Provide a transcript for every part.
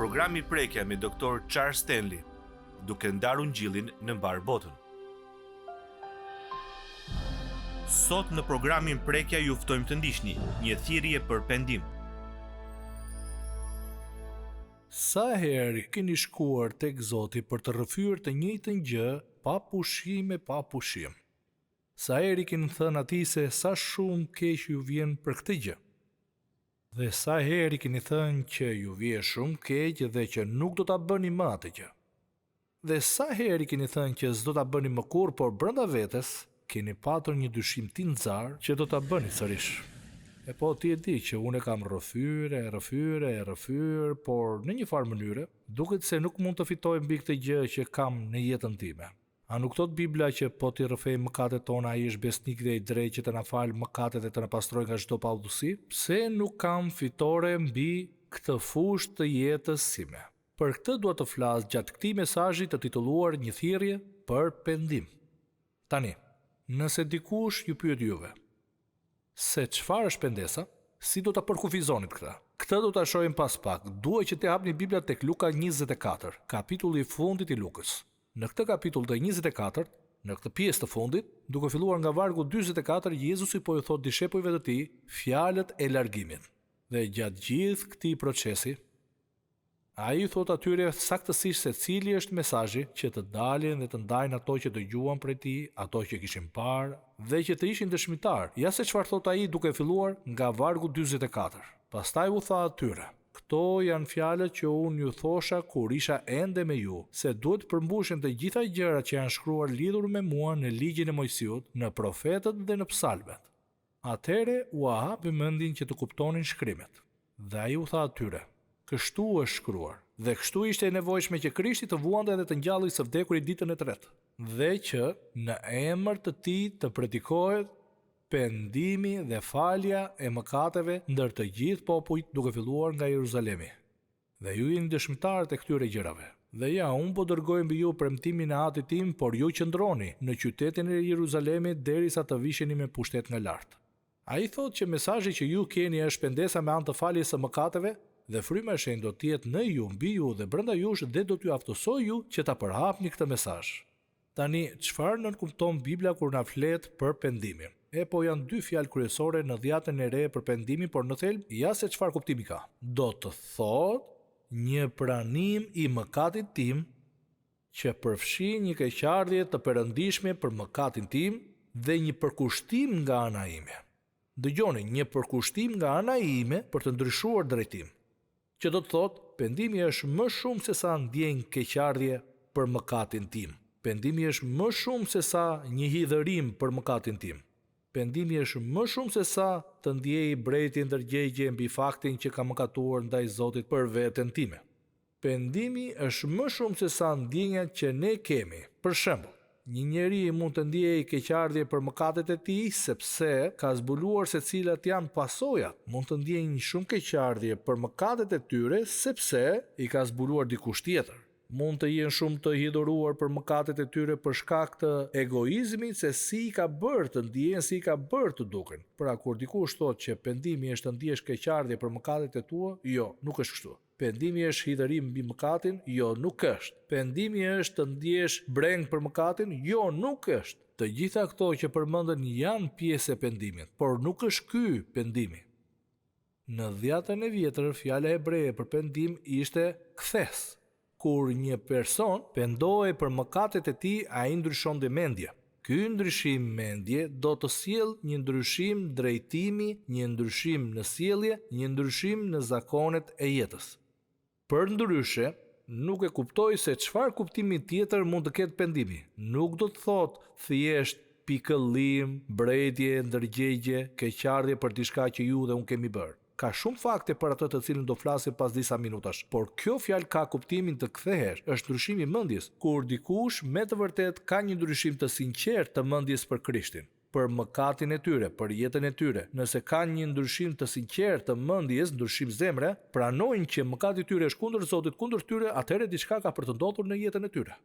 programi Prekja me Dr. Charles Stanley, duke ndarë ungjillin në mbar botën. Sot në programin Prekja ju ftojmë të ndiqni një thirrje për pendim. Sa herë keni shkuar tek Zoti për të rrëfyer të njëjtën gjë pa pushim? Sa herë keni thënë atij se sa shumë keq ju vjen për këtë gjë? Dhe sa herë keni thënë që ju vjen shumë keq dhe që nuk do ta bëni më atë gjë? Dhe sa herë keni thënë që s'do ta bëni më kurrë, por brenda vetes keni patur një dyshim të nxarr që do ta bëni sërish? E po ti e di që unë kam rrëfyer, por në një farë mënyre duket se nuk mund të fitoj mbi këtë gjë që kam në jetën time. A nuk thot Bibla që po t'i rrëfej mëkatet tona, ai është besnik dhe i drejtë që të na falë mëkatet dhe të na pastrojë nga çdo pavëdhësi? Pse nuk kam fitore mbi këtë fushë të jetës sime? Për këtë dua të flas gjatë këtij mesazhi të titulluar Një thirrje për pendim. Tani, nëse dikush ju pyet juve se çfarë është pendesa, si do ta përkufizonit këtë? Këtë do ta shohim pas pak. Dua që të hapni Bibla tek Luka 24, kapitulli i fundit i Lukës. Në këtë kapitull të 24, në këtë pjesë të fundit, duke filluar nga vargu 44, Jezusi po i thot dishepujve të tij fjalët e largimit. Dhe gjatë gjithë këtij procesi, ai thot atyre saktësisht se cili është mesazhi që të dalin dhe të ndajnë ato që dëgjuan prej tij, ato që kishin parë dhe që të ishin dëshmitar. Ja se çfarë thot ai duke filluar nga vargu 44. Pastaj u tha atyre: "Këto janë fjalët që unë ju thosha kur isha ende me ju, se duhet përmbushen të gjitha gjërat që janë shkruar lidhur me mua në ligjin e Mojsiut, në profetët dhe në psalmet." Atëre u hapi mendin që të kuptonin shkrimet. Dhe ai u tha atyre: "Kështu është shkruar, dhe kështu ishte e nevojshme që Krishti të vuante dhe të ngjallej së vdekurit ditën e tretë, dhe që në emër të tij të predikohet pendimi dhe falja e mëkateve ndër të gjithë popujt, duke filluar nga Jeruzalemi. Dhe ju jeni dëshmitarët e këtyre gjërave. Dhe ja, unë po dërgoj mbi ju premtimin e Atit tim, por ju qëndroni në qytetin e Jeruzalemit derisa të visheni me pushtet nga lart." Ai thotë që mesazhi që ju keni është pendesa me anë të faljes së mëkateve, dhe fryma e shenjtë do të jetë në ju, mbi ju dhe brenda jush, dhe do t'ju aftësoj ju që ta përhapni këtë mesazh. Tani, çfarë nënkupton Bibla kur na flet për pendimin? Po janë dy fjalë kryesore në dhjetën e re për pendimin, por në thelb ja se çfarë kuptimi ka. Do të thotë një pranim i mëkatit tim që përfshin një keqardhje të perëndishme për mëkatin tim dhe një përkushtim nga ana ime. Dëgjoni, një përkushtim nga ana ime për të ndryshuar drejtim. Që do të thotë, pendimi është më shumë se sa ndjenjë keqardhje për mëkatin tim. Pendimi është më shumë se sa një hidhërim për mëkatin tim. Pendimi është më shumë se sa të ndjej brejtje ndërgjegje mbi faktin që kam mëkatuar ndaj Zotit për veten time. Pendimi është më shumë se sa ndjenjat që ne kemi. Për shembull, një njeri mund të ndjejë keqardhje për mëkatet e tij sepse ka zbuluar se cilat janë pasojat. Mund të ndjejë shumë keqardhje për mëkatet e tyre sepse i ka zbuluar dikush tjetër. Mund të jenë shumë të hidhuruar për mëkatet e tyre për shkak të egoizmit se si i ka bërë të ndjehen, si i ka bërë të duken. Pra kur dikush thotë që pendimi është të ndjesh keqardhje për mëkatet e tua, jo, nuk është kështu. Pendimi është hidhërim mbi mëkatin, jo, nuk është. Pendimi është të ndjesh breng për mëkatin, jo, nuk është. Të gjitha këto që përmendën janë pjesë e pendimit, por nuk është ky pendimi. Në dhjetën e vjetër, fjala hebreje për pendim ishte kthes. Kur një person pendohej për mëkatet e tij, ai ndryshon dhe mendje. Ky ndryshim mendje do të sjellë një ndryshim drejtimi, një ndryshim në sjellje, një ndryshim në zakonet e jetës. Për ndryshe, nuk e kuptoj se çfarë kuptimi tjetër mund të ketë pendimi. Nuk do të thotë thjesht pikëllim, brejtje, ndërgjegje, keqardhje për diçka që ju dhe unë kemi bërë. Ka shumë fakte për atë të cilën do flasim pas disa minutash, por kjo fjalë ka kuptimin të kthehesh, është ndryshimi i mendjes, kur dikush me të vërtet ka një ndryshim të sinqertë të mendjes për Krishtin, për mëkatin e tyre, për jetën e tyre. Nëse kanë një ndryshim të sinqertë të mendjes, ndryshim zemre, pranojnë që mëkati i tyre është kundër Zotit, kundër tyre, atëherë diçka ka për të ndodhur në jetën e tyre.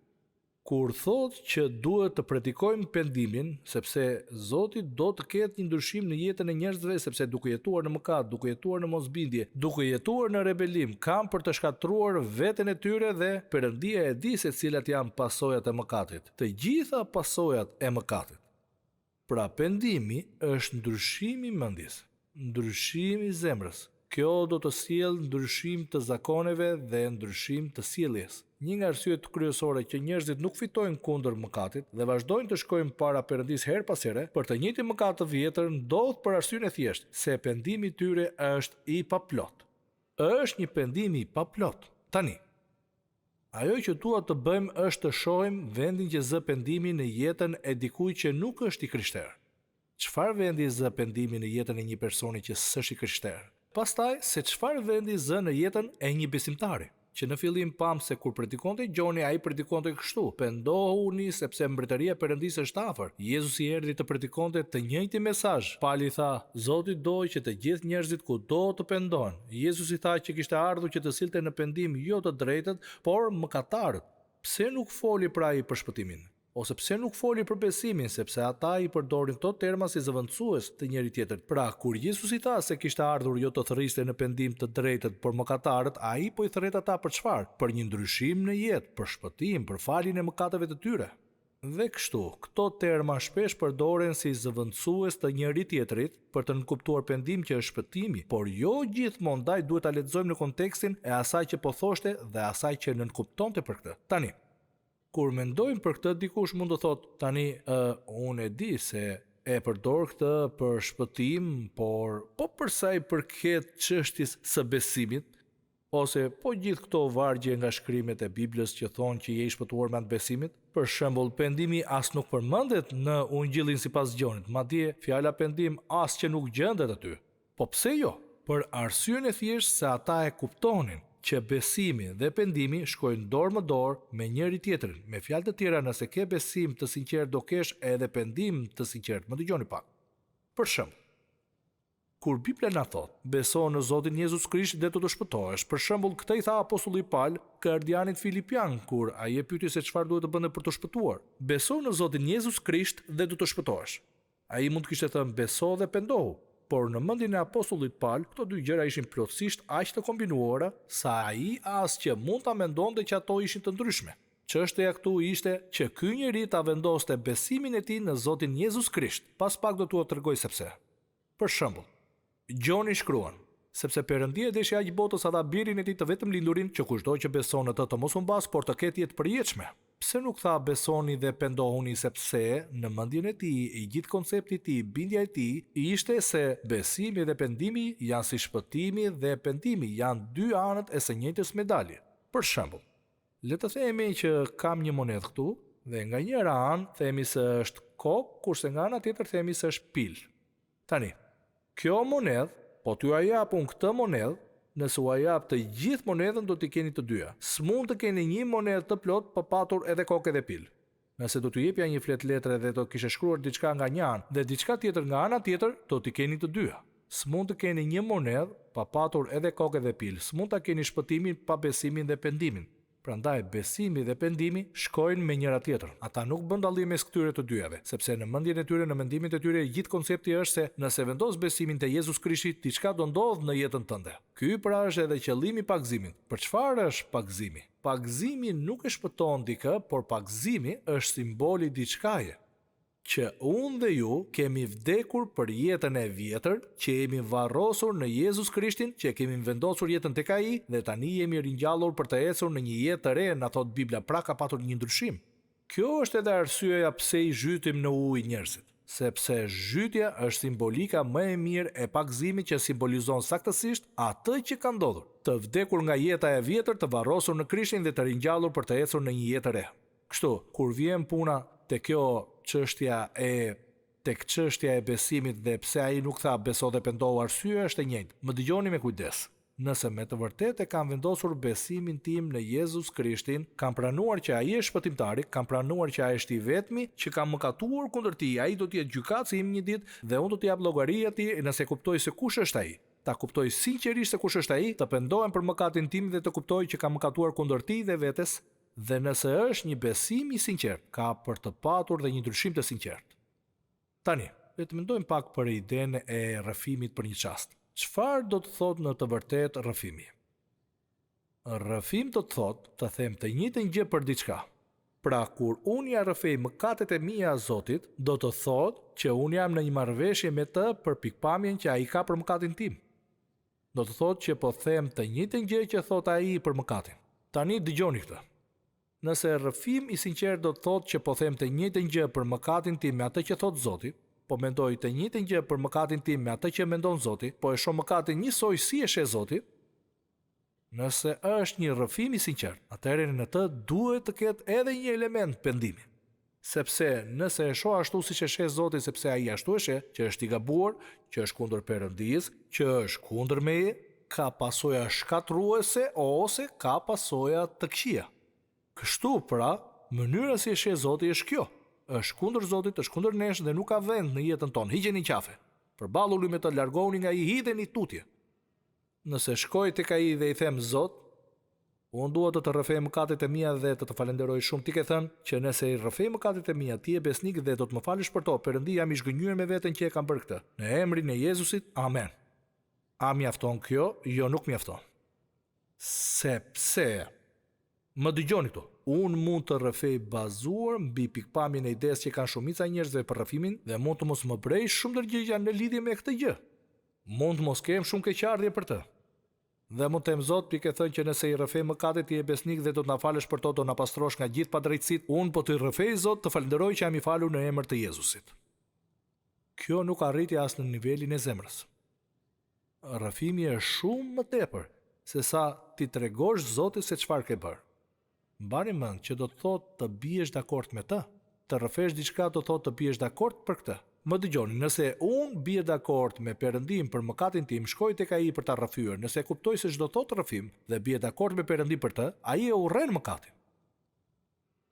Kur thot që duhet të predikojmë pendimin, sepse Zoti do të ketë një ndryshim në jetën e njerëzve, sepse duke jetuar në mëkat, duke jetuar në mosbindje, duke jetuar në rebelim, kanë për të shkatruar veten e tyre dhe Perëndia e di se cilat janë pasojat e mëkatit. Të gjitha pasojat e mëkatit. Pra pendimi është ndryshimi i mendjes, ndryshimi i zemrës. Kjo do të sjellë ndryshim të zakoneve dhe ndryshim të sjelljes. Një nga arsyet kryesore që njerëzit nuk fitojnë kundër mëkatit dhe vazhdojnë të shkojnë para Perëndisë her pas here për të njëjtin mëkat të vjetër ndodh për arsyeën e thjeshtë se pendimi i tyre është i paplot. Është një pendim i paplot. Tani, ajo që duhet të bëjmë është të shohim vendin që zë pendimin në jetën e dikujt që nuk është i krishterë. Çfarë vendi zë pendimin në jetën e një personi që s'është i krishterë? Pastaj, se çfarë vendi zë në jetën e një besimtari, që në fillim pam se kur predikonte Gjoni, ai predikonte kështu: pendohuni sepse mbretëria e Perëndisë është afër. Jezusi erdhi të predikonte të njëjtin mesazh. Pali tha: Zoti doi që të gjithë njerëzit kudo të pendohen. Jezusi tha që kishte ardhur që të silte në pendim jo të drejtët, por mëkatarët. Pse nuk foli pra ai për shpëtimin? Ose pse nuk foli për besimin, sepse ata i përdorin këto terma si zëvendësues të njëri tjetrit. Pra, kur Jezusi tha se kishte ardhur jo të thërriste në pendim të drejtët por mëkatarët, ai po i thret ata për çfarë? Për një ndryshim në jetë, për shpëtim, për faljen e mëkateve të tyre. Dhe kështu, këto terma shpesh përdoren si zëvendësues të njëri tjetrit për të nënkuptuar pendim që është shpëtimi, por jo gjithmonë ndaj duhet ta lexojmë në kontekstin e asaj që po thoshte dhe asaj që nënkuptonte për këtë. Tani, kur mendojmë për këtë, dikush mund të thotë, tani, unë e di se e përdor këtë për shpëtim, por për sa i përket çështjes së besimit, ose po gjithë këto vargje nga shkrimet e Biblës që thonë që je i shpëtuar me anë të besimit. Për shembull, pendimi as nuk përmendet në Ungjillin sipas Gjonit, madje fjala pendim as që nuk gjendet aty. Po pse jo? Për arsyeën e thjeshtë se ata e kuptonin që besimi dhe pendimi shkojnë dorë më dorë me njëri tjetrin. Me fjalë të tjera, nëse ke besim të sinqert do kesh edhe pendim të sinqert. Më dëgjoni pak. Për shembull, kur Bibla na thot, beso në Zotin Jezus Krisht dhe do të shpëtohesh. Për shembull, këtë i tha apostulli Paul gardianit Filipian kur ai e pyeti se çfarë duhet të bënte për të shpëtuar. Beso në Zotin Jezus Krisht dhe do të shpëtohesh. Ai mund të kishte thënë beso dhe pendohu. Por në mendjen e apostullit Paul, këto dy gjëra ishin plotësisht aq të kombinuara sa ai as që mund ta mendonte që ato ishin të ndryshme. Çështja këtu ishte që ky njeri ta vendoste besimin e tij në Zotin Jezus Krisht. Pas pak do t'u tregoj sepse. Për shembull, Gjoni shkruan: sepse Perëndia deshi aq botës sa dha birin e tij të vetëm lindurin, që kushdo që beson në të mos humbas, por të ketë jetë përjetshme. Pse nuk tha besoni dhe pendohuni, sepse në mendjen e tij, i gjithë koncepti i tij, bindja e tij ishte se besimi dhe pendimi janë si shpëtimi dhe pendimi, janë dy anët e së njëjtës medalje. Për shembull, le të themi që kam një monedhë këtu dhe nga njëra anë themi se është kokë, kurse nga ana tjetër themi se është pil. Tani, kjo monedhë, po t'ju japun këtë monedhë, nëse u jap të gjithë monedhën do t'i keni të dyja. S'mund të keni një monedhë të plot pa patur edhe kokë edhe pil. Nëse do t'ju jepja një flet letre dhe do kishe shkruar diçka nga një anë dhe diçka tjetër nga ana tjetër, do t'i keni të dyja. S'mund të keni një monedhë pa patur edhe kokë edhe pil. S'mund ta keni shpëtimin pa besimin dhe pendimin. Prandaj besimi dhe pendimi shkojnë me njëra tjetrën. Ata nuk bën dallim mes këtyre të dyjave, sepse në mendjen e tyre, në mendimin e tyre, gjithë koncepti është se nëse vendos besimin te Jezus Krishti, diçka do ndodh në jetën tënde. Ky pra është edhe qëllimi i pagëzimit. Për çfarë është pagëzimi? Pagëzimi nuk e shpëton dikë, por pagëzimi është simboli diçkaje. Që unë dhe ju kemi vdekur për jetën e vjetër, që jemi varrosur në Jezus Krishtin, që kemi vendosur jetën tek ai dhe tani jemi ringjallur për të ecur në një jetë të re, na thot Bibla, pra ka patur një ndryshim. Kjo është edhe arsyeja pse i zhytim në ujë njerëzit, sepse zhytja është simbolika më e mirë e pagëzimit që simbolizon saktësisht atë që ka ndodhur. Të vdekur nga jeta e vjetër, të varrosur në Krishtin dhe të ringjallur për të ecur në një jetë të re. Kështu, kur vjen puna te çështja e besimit dhe pse ai nuk tha beso dhe pendohu, arsyeja është e njëjtë. Më dëgjoni me kujdes. Nëse me të vërtetë kam vendosur besimin tim në Jezus Krishtin, kam pranuar që ai është shpëtimtari, kam pranuar që ai është i vetmi që kam mëkatuar kundër tij, ai do të jetë gjykatësi im një ditë dhe unë do t'i jap llogari atij nëse kuptoj se kush është ai. Ta kuptoj sinqerisht se kush është ai, të pendohem për mëkatin tim dhe të kuptoj që kam mëkatuar kundër tij dhe vetes. Dhe nëse është një besim i sinqert, ka për të patur dhe një ndryshim të sinqert. Tani, le të mendojmë pak për idenë e rrëfimit për një çast. Çfarë do të thotë në të vërtetë rrëfimi? Rrëfim do të thotë të them të njëjtën gjë për diçka. Pra, kur unë ja rrëfej mëkatet e mia Zotit, do të thotë që unë jam në një marrëveshje me të për pikpamjen që ai ka për mëkatin tim. Do të thotë që po them të njëjtën gjë që thot ai për mëkatin. Tani dëgjoni këtë. Nëse rrëfim i sinqert do të thotë që po them të njëjtën gjë për mëkatin tim me atë që thot Zoti, po mendoj të njëjtën gjë për mëkatin tim me atë që mendon Zoti, po e shoh mëkatin njësoj si e sheh Zoti. Nëse është një rrëfim i sinqert, atëherë në të duhet të ketë edhe një element pendimi. Sepse nëse e shoh ashtu siç e sheh Zoti, sepse ai ashtu e sheh, që është i gabuar, që është kundër Perëndisë, që është kundër meje, ka pasoja shkatruese ose ka pasoja të këqija. Kështu pra, mënyra si e sheh Zoti është kjo. Është kundër Zotit, është kundër nesh dhe nuk ka vend në jetën tonë. Hiqeni qafe. Përballuni me të, largohuni nga ai, hidheni tutje. Nëse shkoj tek ai dhe i them Zot, unë dua të të rrëfej mëkatet e mia dhe të falenderoj shumë. Ti ke thënë që nëse i rrëfej mëkatet e mia, ti je besnik dhe do të më falësh për to. Perëndi, jam i zhgënjur me veten që e kam bërë këtë. Në emrin e Jezusit, amen. A mjafton kjo? Jo, nuk mjafton. Sepse, më dëgjoni këtu. Unë mund të rrëfej bazuar mbi pikpamjen e idesë që kanë shumica njerëzve për rrëfimin dhe mund të mos më brej shumë ndërgjigje në lidhje me këtë gjë. Mund të mos kem shumë keqardhje për të. Dhe mund të them Zot, ti ke thënë që nëse i rrëfej mëkatet ti je besnik dhe do të na falësh për to, do na pastrosh nga gjithë padrejtësitë. Unë po të rrëfej Zot, të falenderoj që jam i falur në emër të Jezusit. Kjo nuk arriti as në nivelin e zemrës. Rrëfimi është shumë më tepër se sa ti tregosh Zotit se çfarë ke bërë. Mbani mend që do të thotë të biesh dakord me të. Të rrëfesh diçka do të thotë të biesh dakord për këtë. Më dëgjoni, nëse unë bie dakord me Perëndin për mëkatin tim, shkoj tek ai për ta rrëfyer, nëse kuptoj se çdo thotë rrëfim dhe bie dakord me Perëndin për të, ai e urren mëkatin.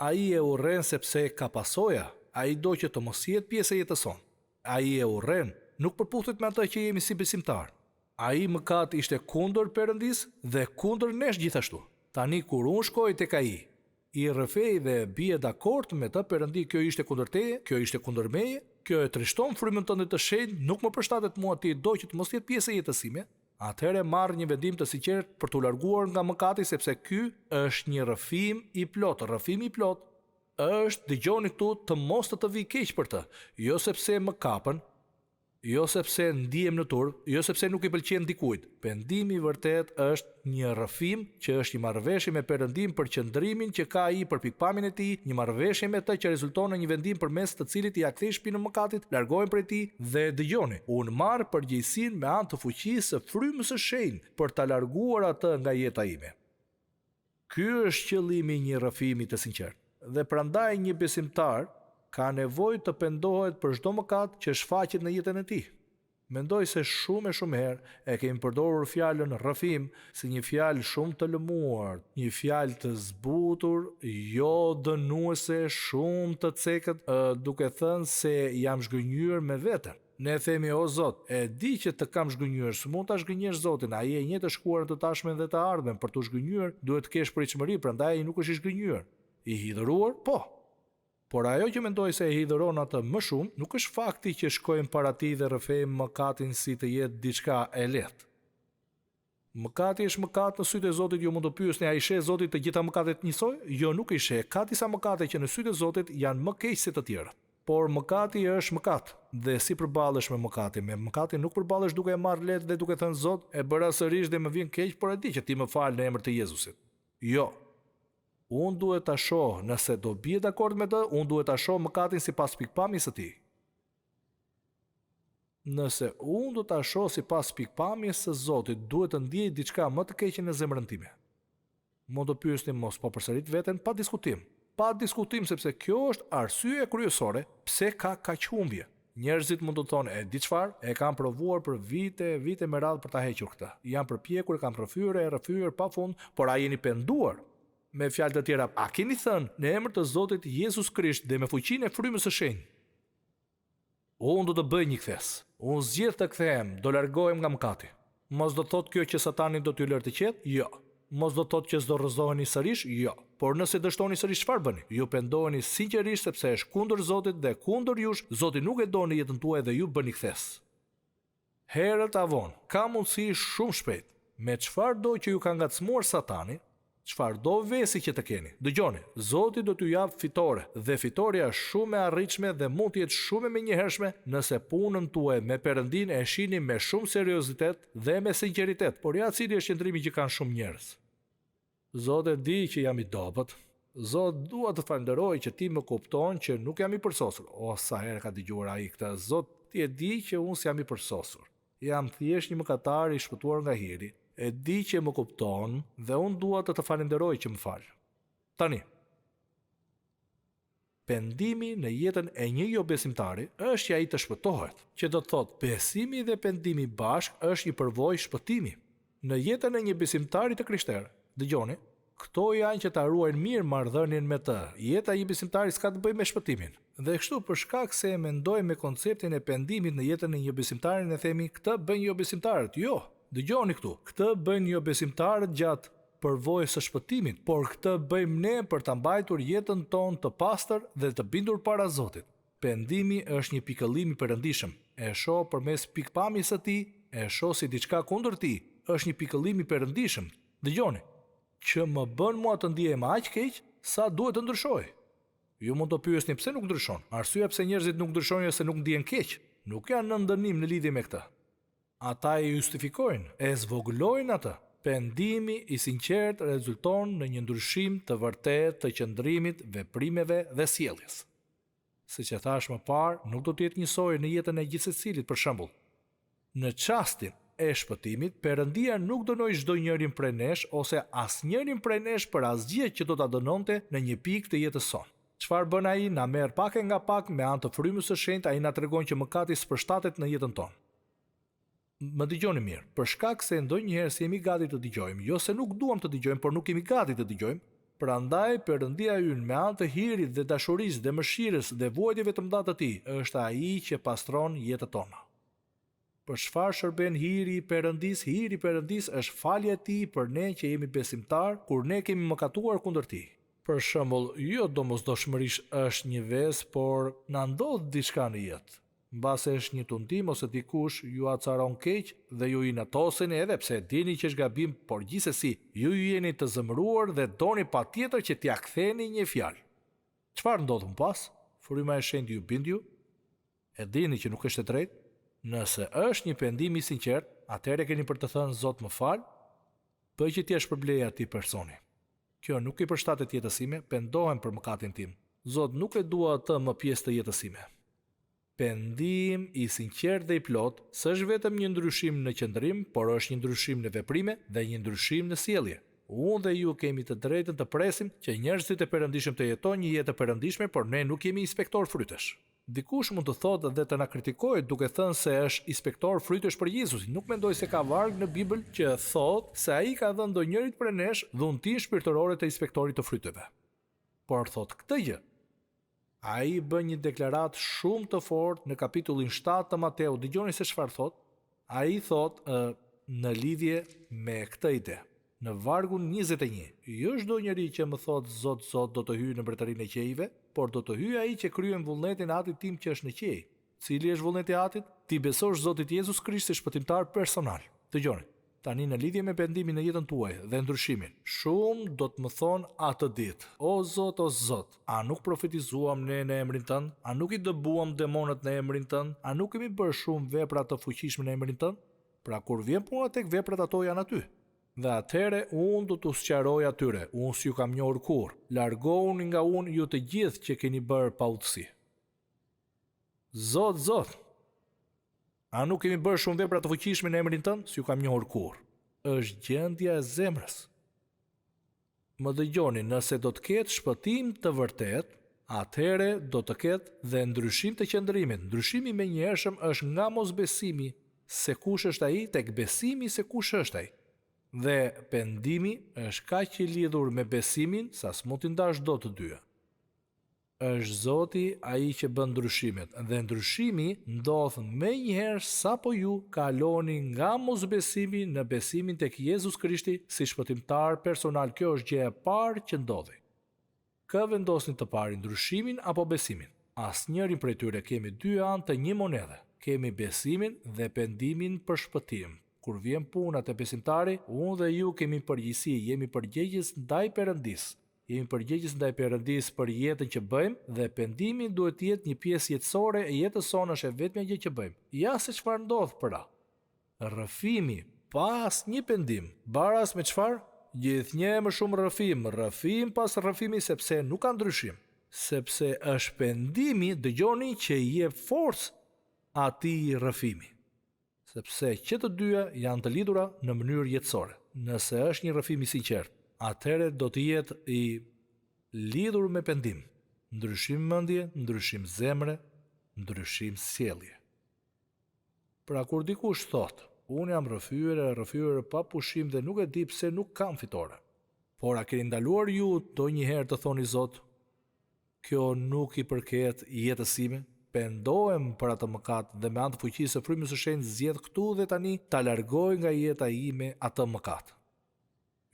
Ai e urren sepse ka pasoja, ai do që të mos jetë pjesë e jetës sonë. Ai e urren, nuk përputhet me atë që jemi si besimtar. Ai mëkat ishte kundër Perëndis dhe kundër nesh gjithashtu. Tani kur unë shkoj tek ai, i rrëfej dhe bie dakord me të, Perëndi, kjo ishte kundër teje, kjo ishte kundër meje, kjo e trishton frymën tënde të shenjtë, nuk më përshtatet mua, ti do që të mos jetë pjesë e jetës sime. Atëherë marr një vendim të sinqert për t'u larguar nga mëkati, sepse ky është një rrëfim i plot. Rrëfimi i plot është, dëgjoni këtu, të mos të vi keq për të, jo sepse më kapën, jo sepse ndihem në turp, jo sepse nuk i pëlqen dikujt. Pendimi i vërtet është një rrëfim që është një marrëveshje me Perëndin për qëndrimin që ka ai për pikpamjen e tij, një marrëveshje me të që rezulton në një vendim përmes të cilit i kthej shpinën e mëkatit, largohen prej tij dhe dëgjoni, unë marr përgjegjësinë me anë të fuqisë së frymës së shenjtë për ta larguar atë nga jeta ime. Ky është qëllimi i një rrëfimi të sinqert. Dhe prandaj një besimtar ka nevojë të pendohet për çdo mëkat që shfaqet në jetën e tij. Mendoj se shumë herë e kemi përdorur fjalën rrëfim si një fjalë shumë të lëmuar, një fjalë të zbutur, jo dënuese, shumë të cekët, duke thënë se jam zhgënjur me veten. Ne themi, o Zot, e di që të kam zhgënjur, s'mund ta zhgënjesh Zotin, ai e njeh të shkuarën, të tashmen dhe të ardhmen, për të zhgënjur duhet të kesh pritshmëri, prandaj ai nuk është i zhgënjur. I hidhëruar, po. Por ajo që mendoj se e hidhëron atë më shumë, nuk është fakti që shkojmë para tij dhe rrëfejmë mëkatin si të jetë diçka e lehtë. Mëkati është mëkat në sytë e Zotit, ju mund të pyesni, a i sheh Zoti të gjitha mëkatet njësoj? Jo, nuk i sheh. Ka disa mëkate që në sytë e Zotit janë më keq se të tjerat. Por mëkati është mëkat. Dhe si përballesh me mëkatin? Me mëkatin nuk përballesh duke e marrë lehtë dhe duke thënë Zot, e bëra sërish dhe më vjen keq, por e di që ti më fal në emër të Jezusit. Jo. Unë duhet ta shoh, nëse do bie dakord me të, unë duhet ta shoh mëkatin sipas pikpamjes së tij. Nëse unë do ta shoh sipas pikpamjes së Zotit, duhet të ndiej diçka më të keqe në zemrën time. Mund të pyesni mos po përsërit veten pa diskutim. Pa diskutim, sepse kjo është arsyeja kryesore pse ka kaq humbje. Njerëzit mund të thonë, e di çfarë, e kam provuar për vite me radhë për ta hequr këtë. Jam përpjekur, kam rrëfyer pafund, por a jeni penduar? Me fjalë të tjera, a keni thënë në emër të Zotit Jezus Krisht dhe me fuqinë e frymës së shenjtë? Unë do të bëj një kthes. Unë zgjedh të kthehem, do largohem nga mëkati. Mos do thotë kjo që Satani do t'ju lërë të qetë? Jo. mos do të thotë që s'do rrëzoheni sërish? Jo. Por nëse dështoni sërish, çfarë bëni? Ju pendoheni sinqerisht sepse është kundër Zotit dhe kundër jush, Zoti nuk e do në jetën tuaj dhe ju bëni kthes. Herët avon, ka mundësi shumë shpejt, me çfarë do që ju ka ngacmuar Satani, çfarë do vesi që të keni. Dëgjoni, Zoti do t'ju jap fitore dhe fitoria është shumë e arritshme dhe mund të jetë shumë e menjëhershme nëse punën tuaj me Perëndin e shihni me shumë seriozitet dhe me sinqeritet. Por ja cili është qëndrimi që kanë shumë njerëz. Zoti di që jam i dobët. Zot, dua të falenderoj që ti më kupton që nuk jam i përsosur. O, sa herë ka dëgjuar ai këtë. Zot, ti e di që unë s'jam i përsosur. Jam thjesht një mëkatar i shpëtuar nga hiri. E di që më kupton dhe unë dua të falenderoj që më fal. Tani, pendimi në jetën e një jo besimtari është që ai të shpëtohet, që do të thotë besimi dhe pendimi bashk është një përvojë shpëtimi. Në jetën e një besimtari të krishterë, dëgjoni, këto janë që ta ruajnë mirë marrëdhënien me të. Jeta e një besimtari s'ka të bëjë me shpëtimin. Dhe kështu për shkak se e mendojmë me konceptin e pendimit në jetën e një besimtari, ne themi këtë bën jo besimtarët. Jo. Dëgjoni këtu, këtë bëjnë jo besimtarët gjatë përvojës së shpëtimit, por këtë bëjmë ne për ta mbajtur jetën tonë të pastër dhe të bindur para Zotit. Pendimi është një pikëllim i perëndishëm. E shoh përmes pikpamjes së tij, e shoh si diçka kundër tij, është një pikëllim i perëndishëm. Dëgjoni, që më bën mua të ndihem aq keq sa duhet të ndryshoj. Ju mund të pyesni pse nuk ndryshon. Arsyeja pse njerëzit nuk ndryshojnë është se nuk ndihen keq. Nuk janë në ndënim në lidhje me këtë. Ata e justifikojnë, e zvoglojnë atë. Pendimi i sinqert rezulton në një ndryshim të vërtet të qëndrimit, veprimeve dhe sjelljes. Siç e thash më parë, nuk do të jetë njësoj në jetën e gjithsecilit. Për shembull, në çastin e shpëtimit, Perëndia nuk dënoi çdo njërin prej nesh ose asnjërin prej nesh për asgjë që do ta dënonte në një pikë të jetës sonë. Çfarë bën ai? Na merr pak e nga pak me anë të frymës së shenjtë, ai na tregon që mëkati s'përshtatet në jetën tonë. Më dëgjoni mirë, për shkak se ndonjëherë si jemi gati të dëgjojmë, jo se nuk duam të dëgjojmë, por nuk jemi gati të dëgjojmë, prandaj Perëndia ynë me anë të hirit dhe dashurisë dhe mëshirës dhe vuajtjeve të mëdha të tij, është ai që pastron jetën tonë. Për çfarë shërben hiri i Perëndis? Hiri i Perëndis është falja e tij për ne që jemi besimtar kur ne kemi mëkatuar kundër tij. Për shembull, jo domosdoshmërisht është një vezë, por na ndodh diçka në jetë. Mbase është një tundim ose dikush ju acaron keq dhe ju inatoseni edhe pse dini që është gabim, por gjithsesi ju jeni të zemëruar dhe doni patjetër që t'ia ktheni një fjalë. Çfarë ndodh më pas? Fryma e shenjtë ju bind ju? E dini që nuk është e drejtë? Nëse është një pendim i sinqert, atëherë keni për të thënë Zot më fal, bëj që t'ia shpërblej atij personi. Kjo nuk i përshtatet jetës sime, pendohem për mëkatin tim. Zot, nuk e dua atë më pjesë të jetës sime. Pendim i sinqert dhe i plot s'është vetëm një ndryshim në qëndrim, por është një ndryshim në veprime dhe një ndryshim në sjellje. Unë dhe ju kemi të drejtën të presim që njerëzit e perëndishëm të jetojnë një jetë e perëndishme, por ne nuk jemi inspektor frytesh. Dikush mund të thotë dhe të na kritikojë duke thënë se është inspektor frytesh për Jezusin. Nuk mendoj se ka varg në Bibël që thotë se ai ka dhënë ndonjërit prej nesh dhuntin shpirtërore të inspektorit të fryteve. Por thotë këtë gjë. Ai bën një deklarat shumë të fortë në kapitullin 7 të Mateu. Dëgjoni se çfarë thotë. Ai thotë në lidhje me këtë ide. Në vargun 21. Jo çdo njeri që më thotë Zot, Zot do të hyjë në mbretërinë e qejve, por do të hyjë ai që kryen vullnetin e Atit tim që është në qej. Cili është vullneti i Atit? Ti besosh Zotit Jezus Krisht si shpëtimtar personal. Dëgjoni. Tani në lidhje me pendimin në jetën tuaj dhe ndryshimin, shumë do të më thonë atë ditë: O Zot, a nuk profetizuam ne në emrin tënd? A nuk i dëbuam demonët në emrin tënd? A nuk kemi bërë shumë vepra të fuqishme në emrin tënd? Pra kur vjen puna tek veprat, ato janë aty. Dhe atëherë unë do t'u sqaroj atyre: unë s'ju kam njohur kurrë. Largohuni nga unë ju të gjithë që keni bërë paudhësi. Zot, Zot, a nuk kemi bërë shumë vepra të fuqishme në emrin tënd? S'ju kam njohur kurrë. Është gjendja e zemrës. Më dëgjoni, nëse do të ketë shpëtim të vërtet, atëherë do të ketë dhe ndryshim të qëndrimit. Ndryshimi menjëhershëm është nga mosbesimi se kush është ai tek besimi se kush është ai. Dhe pendimi është kaq i lidhur me besimin sa s'mund t'i ndash dot të dyja. është Zoti ai që bën ndryshimet, dhe ndryshimi ndodh menjëherë sapo ju kaloni nga mosbesimi në besimin tek Jezus Krishti si shpëtimtar personal. Kjo është gjëja e parë që ndodhi. Kë vendosni të pari, ndryshimin apo besimin? Asnjërin prej tyre. Kemi dy anë të një monedhe. Kemi besimin dhe pendimin për shpëtim. Kur vjen puna te besimtari, unë dhe ju kemi përgjegjësi, jemi përgjegjës ndaj Perëndis. Jemi përgjegjës ndaj Perëndis për jetën që bëjmë, dhe pendimi duhet të jetë një pjesë jetësore e jetës sonë, është e vetmja gjë që bëjmë. Ja se çfarë ndodh pra. Rrëfimi pas një pendim, baras me çfarë? Gjithnjë më shumë rrëfim pas rrëfimi, sepse nuk ka ndryshim. Sepse është pendimi, dëgjoni, që i jep forcë atij rrëfimi. Sepse që të dyja janë të lidhura në mënyrë jetësore. Nëse është një rrëfim i sinqert, atëherë do të jetë i lidhur me pendim. Ndryshim mendje, ndryshim zemre, ndryshim sjellje. Pra kur dikush thotë, unë jam rrëfyer pa pushim dhe nuk e di pse nuk kam fitore. Por a keni ndaluar ju ndonjëherë të thoni Zot, kjo nuk i përket jetës sime? Pendohem për atë mëkat dhe me anë të fuqisë së frymës së shenjtë zgjedh këtu dhe tani ta largoj nga jeta ime atë mëkat.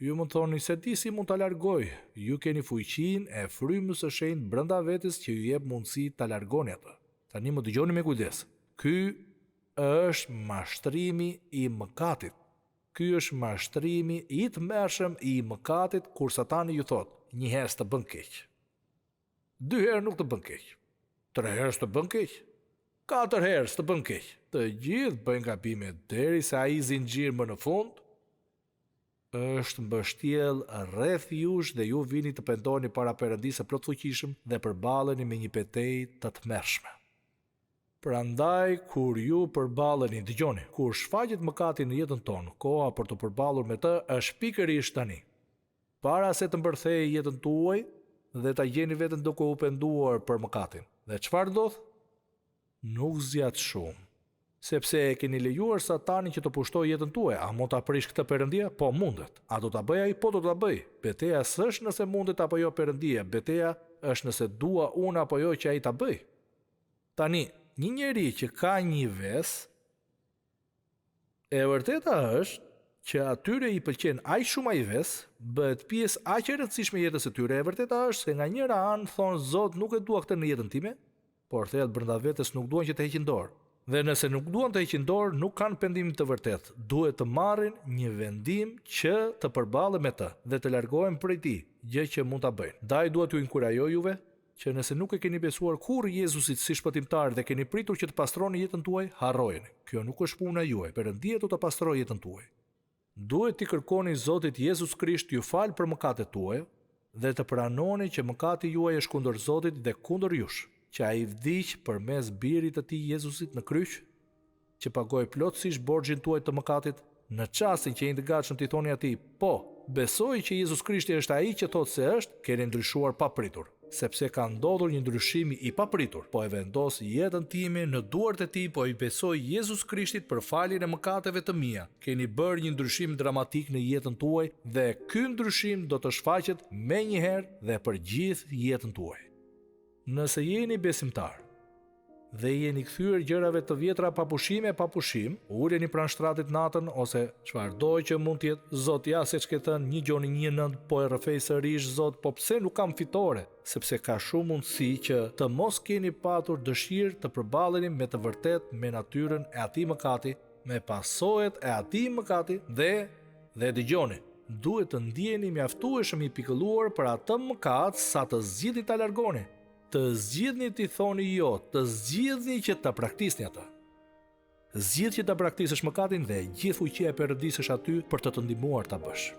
Ju më thoni se di si mund ta largoj. Ju keni fuqinë e frymës së shenjtë brenda vetes që ju jep mundësi ta largoni atë. Tani më dëgjoni me kujdes. Ky është mashtrimi i mëkatit. Ky është mashtrimi i tmerrshëm i mëkatit, kur Satani ju thot, një herë të bën keq. 2 herë nuk të bën keq. 3 herë të bën keq. 4 herë të bën keq. Të gjithë bëjnë gabime derisa ai zinxhir më në fund është mbështjell rreth jush dhe ju vini të pendoni para Perëndisë së plot fuqishëm dhe përballeni me një betejë të tmerrshme. Prandaj kur ju përballeni, dëgjoni, kur shfaqet mëkati në jetën tonë, koha për të përballur me të është pikërisht tani. Para se të mbërthejë jetën tuaj dhe ta gjeni veten duke u penduar për mëkatin. Dhe çfarë ndodh? Nuk zgjat shumë. Sepse e keni lejuar Satanin që të pushtojë jetën tuaj. A mund ta prish këtë Perëndia? Po mundet. A do ta bëj ai? Po do ta bëj. Betejë s'është nëse mundet apo jo Perëndia. Betejë është nëse dua unë apo jo që ai ta bëj. Tani, një njeri që ka një ves, e vërteta është që atyre i pëlqen aq shumë ai ves, bëhet pjesë aq e rëndësishme jetës së tyre. E vërteta është se nga njëra anë thonë Zot, nuk e dua këtë në jetën time, por thehet brenda vetes nuk duan që të heqin dorë. Dhe nëse nuk duan të heqin dorë, nuk kanë pendimin të vërtet. Duhet të marrin një vendim që të përballen me të dhe të largohen prej tij, gjë që mund ta bëjnë. Ndaj dua t'ju inkurajoj juve që nëse nuk e keni besuar kurrë Jezusit si shpëtimtar dhe keni pritur që të pastroni jetën tuaj, harrojeni. Kjo nuk është puna juaj. Perëndia do ta pastrojë jetën tuaj. Duhet t'i kërkoni Zotit Jezus Krisht ju fal për mëkatet tuaja dhe të pranoni që mëkati juaj është kundër Zotit dhe kundër jush, që ai vdiq përmes birit të tij Jezusit në kryq, që pagoi plotësisht borxhin tuaj të mëkatit. Në çastin që jeni të gatshëm t'i thoni atij, po, besoj që Jezus Krishti është ai që thotë se është, keni ndryshuar papritur, sepse ka ndodhur një ndryshim i papritur. Po e vendos jetën time në duart e tij, po i besoj Jezus Krishtit për faljen e mëkateve të mia. Keni bërë një ndryshim dramatik në jetën tuaj dhe ky ndryshim do të shfaqet menjëherë dhe për gjithë jetën tuaj. Nëse jeni besimtar dhe jeni kthyer gjërave të vjetra pa pushim, uleni pranë shtratit natën ose çfarëdo që mund të jetë, Zot, ja se ç'ke thënë 1 Gjon 1:9, po e rrëfej sërish, Zot, po pse nuk kam fitore? Sepse ka shumë mundësi që të mos keni patur dëshirë të përballeni me të vërtet me natyrën e atij mëkati, me pasojat e atij mëkati dhe dëgjoni, duhet të ndjeni mjaftueshëm i pikëlluar për atë mëkat sa të zgjidhni ta largoni. Të zgjidhni t'i thoni jo, të zgjidhni që ta praktikoni atë. Zgjidh që ta praktikësh mëkatin dhe gjithë fuqia e Perëndisë është aty për të ndihmuar ta bësh.